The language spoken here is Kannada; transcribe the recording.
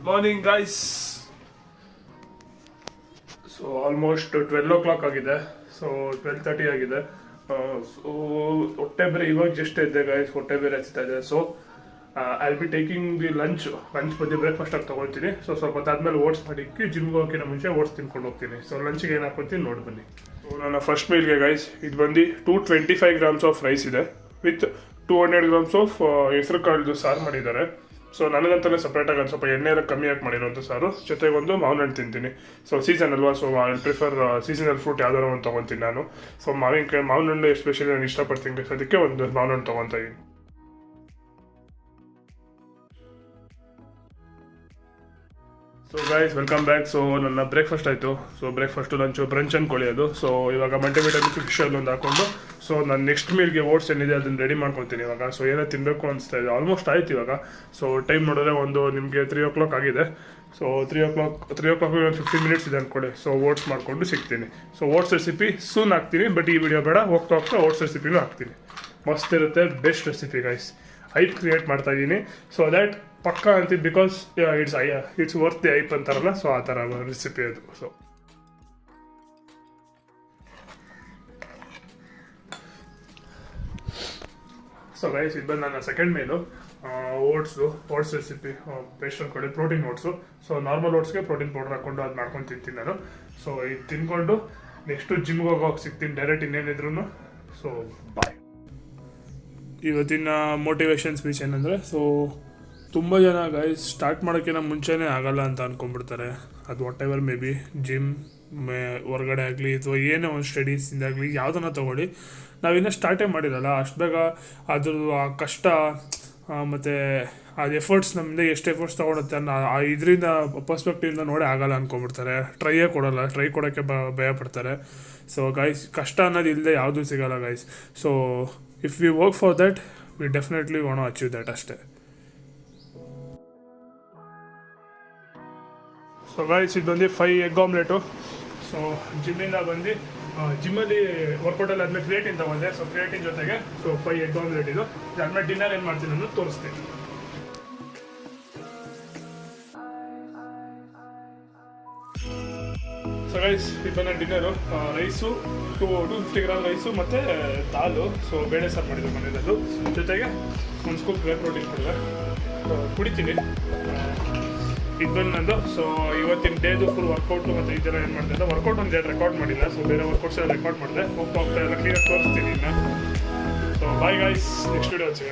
Good morning guys. So almost 12 o'clock ಆಗಿದೆ. ಸೊ 12:30 ಆಗಿದೆ. ಸೊ ಹೊಟ್ಟೆ ಬೇರೆ ಇವಾಗ ಜಸ್ಟ್ ಇದ್ದೆ ಗೈಸ್, ಹೊಟ್ಟೆ ಬೇರೆ ಹಚ್ತಾ ಇದೆ. So I will be taking the lunch ಬಂದು ಬ್ರೇಕ್ಫಾಸ್ಟ್ ಆಗಿ ತೊಗೊಳ್ತೀನಿ. ಸೊ ಸ್ವಲ್ಪ ಹೊತ್ತಾದ್ಮೇಲೆ ಓಟ್ಸ್ ಮಾಡಿಕ್ಕಿ ಜಿಮ್ಗೆ ಹೋಗೋಕ್ಕಿಂತ ಮುಂಚೆ ಓಟ್ಸ್ ತಿನ್ಕೊಂಡು ಹೋಗ್ತೀನಿ. ಸೊ ಲಂಚ್ಗೆ ಏನು ಹಾಕೊತೀನಿ ನೋಡಿ ಬನ್ನಿ. ಸೊ ನನ್ನ ಫಸ್ಟ್ ಮೀಲ್ಗೆ ಗೈಸ್ ಇದು ಬಂದು 225 grams ಆಫ್ ರೈಸ್ ಇದೆ ವಿತ್ 200 grams ಆಫ್ ಹೆಸರು ಕಾಳ್ದು ಸಾರು ಮಾಡಿದ್ದಾರೆ. ಸೊ ನನಗಂತಲೇ ಸಪ್ರೇಟಾಗಿ ಒಂದು ಸ್ವಲ್ಪ ಎಣ್ಣೆ ಎಲ್ಲ ಕಮ್ಮಿ ಹಾಕಿ ಮಾಡಿರೋಂಥ ಸಾರು, ಜೊತೆಗೆ ಒಂದು ಮಾವಿನ ಹಣ್ಣು ತಿಂತೀನಿ. ಸೊ ಸೀಸನ್ ಅಲ್ವಾ, so I prefer seasonal fruit ಯಾವ್ದಾರು ಒಂದು ತೊಗೊತೀನಿ ನಾನು. ಸೊ ಮಾವಿನ ಹಣ್ಣು ಎಸ್ಪೆಷಲಿ ನಾನು ಇಷ್ಟಪಡ್ತೀನಿ, ಅದಕ್ಕೆ ಒಂದು ಮಾವಿನ ಹಣ್ಣು ತೊಗೊತಾ ಇದ್ದೀನಿ. So guys welcome back. So ನನ್ನ ಬ್ರೇಕ್ಫಾಸ್ಟ್ ಆಯಿತು. ಸೊ ಬ್ರೇಕ್ಫಾಸ್ಟು ಲಂಚು ಬ್ರಂಚ್ ಅಂದ್ಕೊಳ್ಳಿ ಅದು. ಸೊ ಇವಾಗ ಮಲ್ಟಿವಿಟಮಿನ್ ಫಿಶ್ ಒಂದು ಹಾಕೊಂಡು ಸೊ ನಾನು ನೆಕ್ಸ್ಟ್ ಮೀಲ್ಗೆ ಓಟ್ಸ್ ಏನಿದೆ ಅದನ್ನು ರೆಡಿ ಮಾಡ್ಕೊತೀನಿ ಇವಾಗ. ಸೊ ಏನೋ ತಿನ್ನಬೇಕು ಅನಿಸ್ತಾ ಇದೆ. ಆಲ್ಮೋಸ್ಟ್ ಆಯ್ತು ಇವಾಗ. ಸೊ ಟೈಮ್ ನೋಡಿದ್ರೆ ಒಂದು ನಿಮಗೆ 3 o'clock ಆಗಿದೆ. ಸೊ 3 o'clock ಒಂದು 15 minutes ಇದೆ ಅಂದ್ಕೊಳ್ಳಿ. ಸೊ ಓಟ್ಸ್ ಮಾಡಿಕೊಂಡು ಸಿಗ್ತೀನಿ. ಸೊ ಓಟ್ಸ್ ರೆಸಿಪಿ ಸೂನ್ ಹಾಕ್ತೀನಿ, ಬಟ್ ಈ ವಿಡಿಯೋ ಬೇಡ, ಹೋಗ್ತಾ ಓಟ್ಸ್ ರೆಸಿಪಿನೂ ಹಾಕ್ತೀನಿ. ಮಸ್ತ್ ಇರುತ್ತೆ, best recipe guys. Hype create ಮಾಡ್ತಾ ಇದ್ದೀನಿ. ಸೊ ದ್ಯಾಟ್ ಪಕ್ಕ ಅಂತಿದ್ದು, because it's worth the hype ಅಂತಾರಲ್ಲ, ಸೊ ಆ ಥರ ರೆಸಿಪಿ ಅದು. ಸೊ ಗೈಸ್ ಇದು ಬಂದು ನನ್ನ ಸೆಕೆಂಡ್ ಮೇಲು ಓಟ್ಸ್ ರೆಸಿಪಿ ಬೇಸ್ಟ್ ಅಂದ್ಕೊಳ್ಳಿ, ಪ್ರೋಟೀನ್ ಓಟ್ಸು. ಸೊ ನಾರ್ಮಲ್ ಓಟ್ಸ್ಗೆ ಪ್ರೋಟೀನ್ ಪೌಡರ್ ಹಾಕ್ಕೊಂಡು ಅದು ಮಾಡ್ಕೊಂಡು ತಿಂತೀನಿ ನಾನು. ಸೊ ಇದು ತಿನ್ಕೊಂಡು ನೆಕ್ಸ್ಟು ಜಿಮ್ಗೆ ಹೋಗೋಕೆ ಸಿಗ್ತೀನಿ ಡೈರೆಕ್ಟ್ ಇನ್ನೇನಿದ್ರು. So bye. ಇವತ್ತಿನ ಮೋಟಿವೇಶನ್ ಸ್ಪೀಚ್ ಏನಂದರೆ, ಸೊ ತುಂಬ ಜನ ಗೈಸ್ ಸ್ಟಾರ್ಟ್ ಮಾಡೋಕ್ಕಿಂತ ಮುಂಚೆನೇ ಆಗಲ್ಲ ಅಂತ ಅಂದ್ಕೊಂಡ್ಬಿಡ್ತಾರೆ. ಅದು what ever may be gym ಹೊರಗಡೆ ಆಗಲಿ ಅಥವಾ ಏನೇ ಒಂದು ಸ್ಟಡೀಸಿಂದಾಗಲಿ ಯಾವುದನ್ನ ತೊಗೊಳ್ಳಿ, ನಾವಿನ್ನೂ ಸ್ಟಾರ್ಟೇ ಮಾಡಿರಲ್ಲ. ಅಷ್ಟು ಬೇಗ ಅದ್ರದ್ದು ಆ ಕಷ್ಟ ಮತ್ತು ಅದು ಎಫರ್ಟ್ಸ್ ನಮ್ಮಿಂದ ಎಷ್ಟು ಎಫರ್ಟ್ಸ್ ತೊಗೊಳುತ್ತೆ ಅನ್ನೋ ಇದರಿಂದ ಪರ್ಸ್ಪೆಕ್ಟಿವಿಂದ ನೋಡಿ ಆಗಲ್ಲ ಅಂದ್ಕೊಂಡ್ಬಿಡ್ತಾರೆ. ಟ್ರೈಯೇ ಕೊಡೋಲ್ಲ, ಟ್ರೈ ಕೊಡೋಕ್ಕೆ ಭಯ ಪಡ್ತಾರೆ. ಸೊ ಗೈಸ್ ಕಷ್ಟ ಅನ್ನೋದು ಇಲ್ಲದೆ ಯಾವುದೂ ಸಿಗೋಲ್ಲ guys. So if we work for that we definitely want to achieve that ಅಷ್ಟೇ. ಸೊ ಗೈಸ್ ಇದು ಬಂದು 5 egg ಆಮ್ಲೆಟು. ಸೊ ಜಿಮ್ಮಿಂದ ಬಂದು ಜಿಮ್ಮಲ್ಲಿ ವರ್ಕೌಟಲ್ಲಿ ಆದಮೇಲೆ ಕ್ರಿಯೇಟಿನ್ ತೊಗೊಂಡೆ. ಸೊ ಕ್ರಿಯೇಟಿನ್ ಜೊತೆಗೆ 5 egg ಆಮ್ಲೆಟ್ ಇದು. ಇದಾದ್ಮೇಲೆ ಡಿನ್ನರ್ ಏನು ಮಾಡ್ತೀನಿ ಅನ್ನೋದು ತೋರಿಸ್ತೀನಿ. ಸೊ ಗೈಸ್ ಇದು ನನ್ನ ಡಿನ್ನರು. ರೈಸು 250 grams ರೈಸು ಮತ್ತು ದಾಲು. ಸೊ ಬೇಳೆ ಸಾರು ಮಾಡಿದ್ದು ಮನೇಲದು. ಜೊತೆಗೆ ಒಂದು ಸ್ಕೂಪ್ ವೇ ಪ್ರೋಟೀನ್ ಕುಡಿತೀನಿ. ಇದು ಬಂದು ನಂದು. ಸೊ ಇವತ್ತಿನ ಡೇದು ಫುಲ್ ವರ್ಕೌಟು ಮತ್ತು ಈ ಥರ ಏನು ಮಾಡ್ತಿದ್ದೆ. ವರ್ಕೌಟ್ ಒಂದು ಎರಡು ರೆಕಾರ್ಡ್ ಮಾಡಿಲ್ಲ. ಸೊ ಬೇರೆ ವರ್ಕೌಟ್ಸ್ ಎಲ್ಲ ರೆಕಾರ್ಡ್ ಮಾಡಿದೆ. ಹೋಗ್ತಾ ಎಲ್ಲ ಕ್ಲಿಯರ್ ತೋರಿಸ್ತೀನಿ ಇನ್ನು. So bye guys, next video ಸಿಗೋಣ.